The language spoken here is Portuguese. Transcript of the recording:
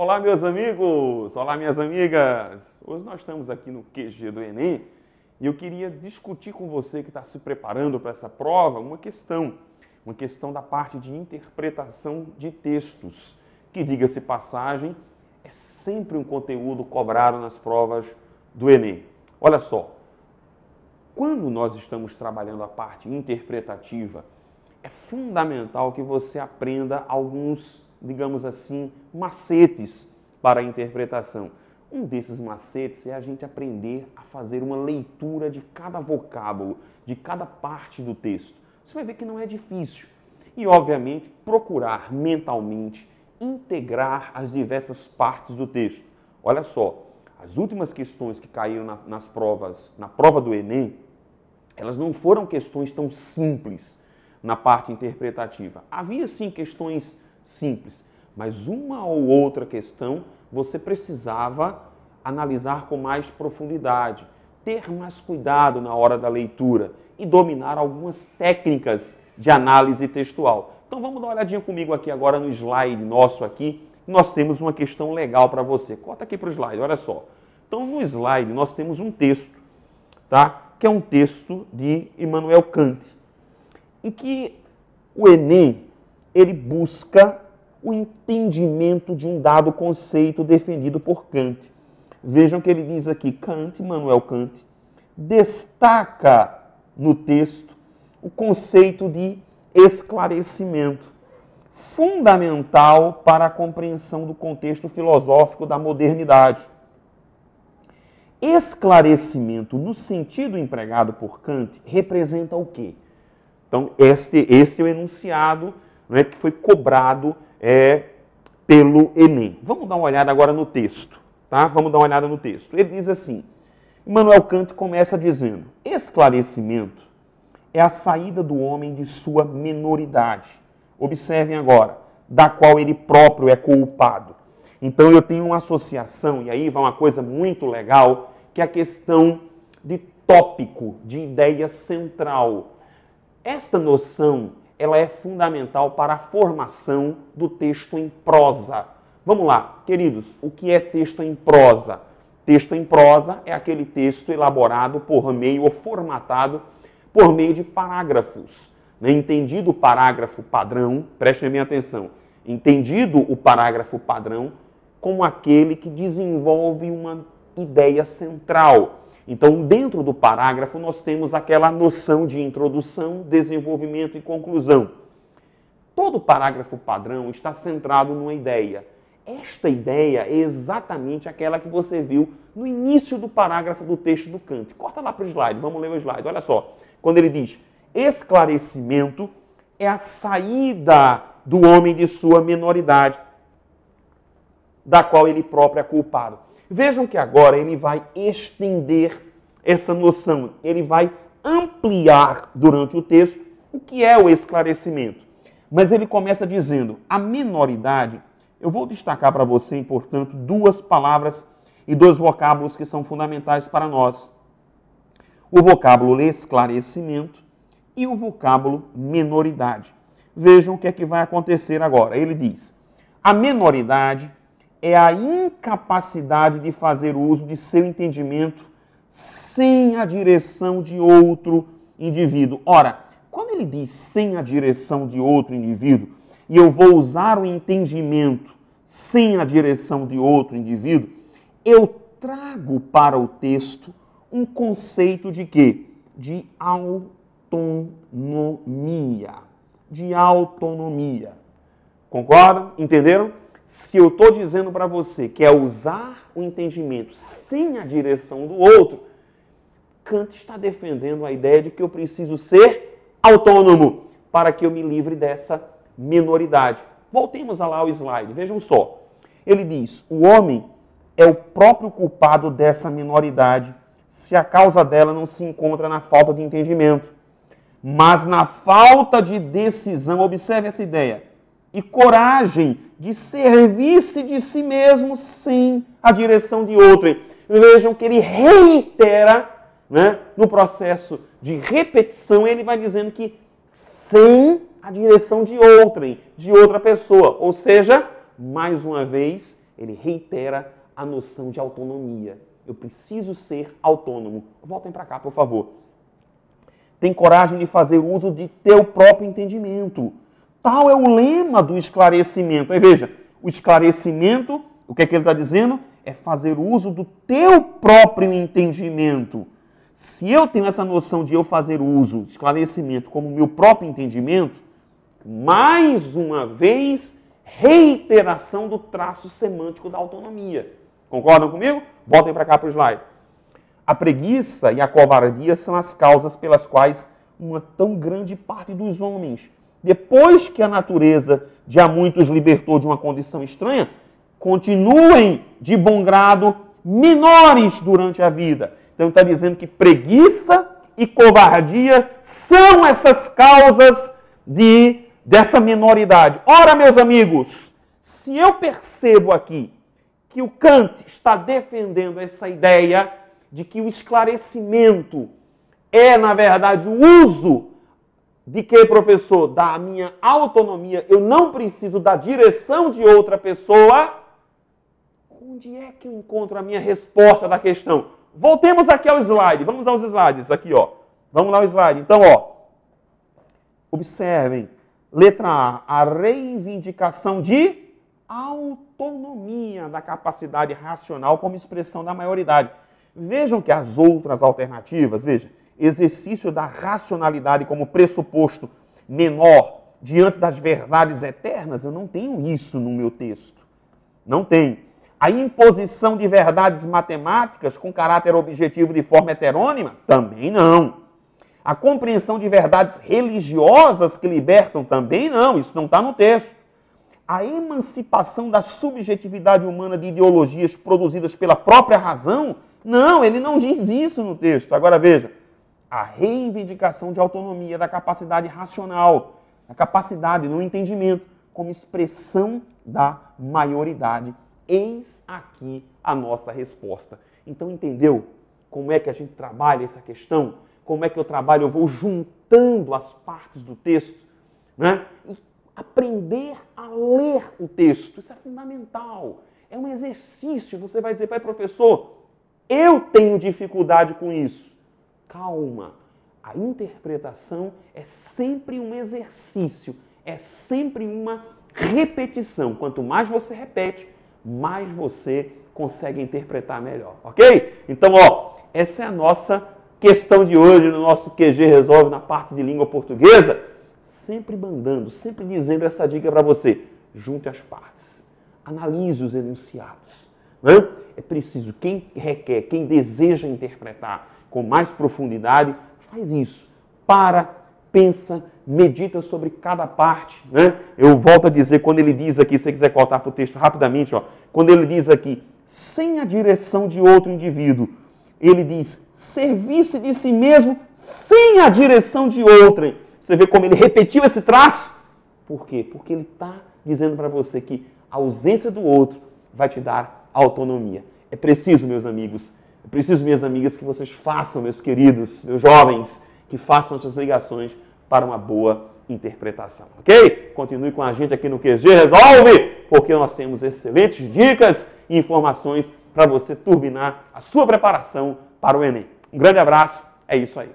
Olá, meus amigos! Olá, minhas amigas! Hoje nós estamos aqui no QG do Enem e eu queria discutir com você que está se preparando para essa prova uma questão da parte de interpretação de textos, que, diga-se passagem, é sempre um conteúdo cobrado nas provas do Enem. Olha só, quando nós estamos trabalhando a parte interpretativa, é fundamental que você aprenda alguns, digamos assim, macetes para a interpretação. Um desses macetes é a gente aprender a fazer uma leitura de cada vocábulo, de cada parte do texto. Você vai ver que não é difícil. E, obviamente, procurar mentalmente integrar as diversas partes do texto. Olha só, as últimas questões que caíram na prova do Enem, elas não foram questões tão simples na parte interpretativa. Havia sim questões simples, mas uma ou outra questão você precisava analisar com mais profundidade, ter mais cuidado na hora da leitura e dominar algumas técnicas de análise textual. Então vamos dar uma olhadinha comigo aqui agora no slide nosso aqui. Nós temos uma questão legal para você. Corta aqui para o slide, olha só. Então no slide nós temos um texto, tá? Que é um texto de Immanuel Kant, em que o Enem ele busca o entendimento de um dado conceito defendido por Kant. Vejam que ele diz aqui, Immanuel Kant, destaca no texto o conceito de esclarecimento, fundamental para a compreensão do contexto filosófico da modernidade. Esclarecimento, no sentido empregado por Kant, representa o quê? Então, este é o enunciado, né, que foi cobrado pelo Enem. Vamos dar uma olhada agora no texto, tá? Vamos dar uma olhada no texto. Ele diz assim, Immanuel Kant começa dizendo, esclarecimento é a saída do homem de sua menoridade. Observem agora, da qual ele próprio é culpado. Então eu tenho uma associação, e aí vai uma coisa muito legal, que é a questão de tópico, de ideia central. Esta noção, ela é fundamental para a formação do texto em prosa. Vamos lá, queridos, o que é texto em prosa? Texto em prosa é aquele texto elaborado por meio, ou formatado por meio de parágrafos. Né? Entendido o parágrafo padrão, prestem bem atenção, entendido o parágrafo padrão como aquele que desenvolve uma ideia central. Então, dentro do parágrafo, nós temos aquela noção de introdução, desenvolvimento e conclusão. Todo parágrafo padrão está centrado numa ideia. Esta ideia é exatamente aquela que você viu no início do parágrafo do texto do Kant. Corta lá para o slide, vamos ler o slide. Olha só, quando ele diz, esclarecimento é a saída do homem de sua menoridade, da qual ele próprio é culpado. Vejam que agora ele vai estender essa noção, ele vai ampliar durante o texto o que é o esclarecimento. Mas ele começa dizendo, a menoridade, eu vou destacar para você, portanto, duas palavras e dois vocábulos que são fundamentais para nós. O vocábulo esclarecimento e o vocábulo menoridade. Vejam o que é que vai acontecer agora. Ele diz, a menoridade é a incapacidade de fazer uso de seu entendimento sem a direção de outro indivíduo. Ora, quando ele diz sem a direção de outro indivíduo, e eu vou usar o entendimento sem a direção de outro indivíduo, eu trago para o texto um conceito de quê? De autonomia. De autonomia. Concordam? Entenderam? Se eu estou dizendo para você que é usar o entendimento sem a direção do outro, Kant está defendendo a ideia de que eu preciso ser autônomo para que eu me livre dessa menoridade. Voltemos lá ao slide, vejam só. Ele diz, o homem é o próprio culpado dessa menoridade, se a causa dela não se encontra na falta de entendimento, mas na falta de decisão, observe essa ideia, e coragem de servir-se de si mesmo sem a direção de outrem. Vejam que ele reitera, né, no processo de repetição, ele vai dizendo que sem a direção de outrem, de outra pessoa. Ou seja, mais uma vez, ele reitera a noção de autonomia. Eu preciso ser autônomo. Voltem para cá, por favor. Tem coragem de fazer uso de teu próprio entendimento. Tal é o lema do esclarecimento. Aí veja, o esclarecimento, o que é que ele está dizendo? É fazer uso do teu próprio entendimento. Se eu tenho essa noção de eu fazer uso de esclarecimento como meu próprio entendimento, mais uma vez, reiteração do traço semântico da autonomia. Concordam comigo? Voltem para cá para o slide. A preguiça e a covardia são as causas pelas quais uma tão grande parte dos homens, depois que a natureza de a muitos libertou de uma condição estranha, continuem de bom grado menores durante a vida. Então está dizendo que preguiça e covardia são essas causas dessa menoridade. Ora, meus amigos, se eu percebo aqui que o Kant está defendendo essa ideia de que o esclarecimento é, na verdade, o uso de que, professor? Da minha autonomia, eu não preciso da direção de outra pessoa. Onde é que eu encontro a minha resposta da questão? Voltemos aqui ao slide. Vamos aos slides aqui, ó. Vamos lá ao slide. Então, ó, observem. Letra A, a reivindicação de autonomia da capacidade racional como expressão da maioridade. Vejam que as outras alternativas, veja, exercício da racionalidade como pressuposto menor diante das verdades eternas, eu não tenho isso no meu texto. Não tenho. A imposição de verdades matemáticas com caráter objetivo de forma heterônima? Também não. A compreensão de verdades religiosas que libertam? Também não. Isso não está no texto. A emancipação da subjetividade humana de ideologias produzidas pela própria razão? Não, ele não diz isso no texto. Agora veja, a reivindicação de autonomia da capacidade racional, a capacidade no entendimento como expressão da maioridade. Eis aqui a nossa resposta. Então, entendeu como é que a gente trabalha essa questão? Como é que eu trabalho? Eu vou juntando as partes do texto, né? E aprender a ler o texto. Isso é fundamental. É um exercício. Você vai dizer, pai, professor, eu tenho dificuldade com isso. Calma. A interpretação é sempre um exercício. É sempre uma repetição. Quanto mais você repete, mais você consegue interpretar melhor, ok? Então, ó, essa é a nossa questão de hoje no nosso QG Resolve na parte de língua portuguesa. Sempre mandando, sempre dizendo essa dica para você. Junte as partes. Analise os enunciados. Né? É preciso, quem requer, quem deseja interpretar com mais profundidade, faz isso. Para, pensa, medita sobre cada parte, né? Eu volto a dizer, quando ele diz aqui, se você quiser cortar para o texto rapidamente, ó, quando ele diz aqui, sem a direção de outro indivíduo, ele diz, servir-se de si mesmo sem a direção de outrem. Você vê como ele repetiu esse traço? Por quê? Porque ele está dizendo para você que a ausência do outro vai te dar autonomia. É preciso, meus amigos, é preciso, minhas amigas, que vocês façam, meus queridos, meus jovens, que façam essas ligações para uma boa interpretação, ok? Continue com a gente aqui no QG Resolve, porque nós temos excelentes dicas e informações para você turbinar a sua preparação para o Enem. Um grande abraço, é isso aí.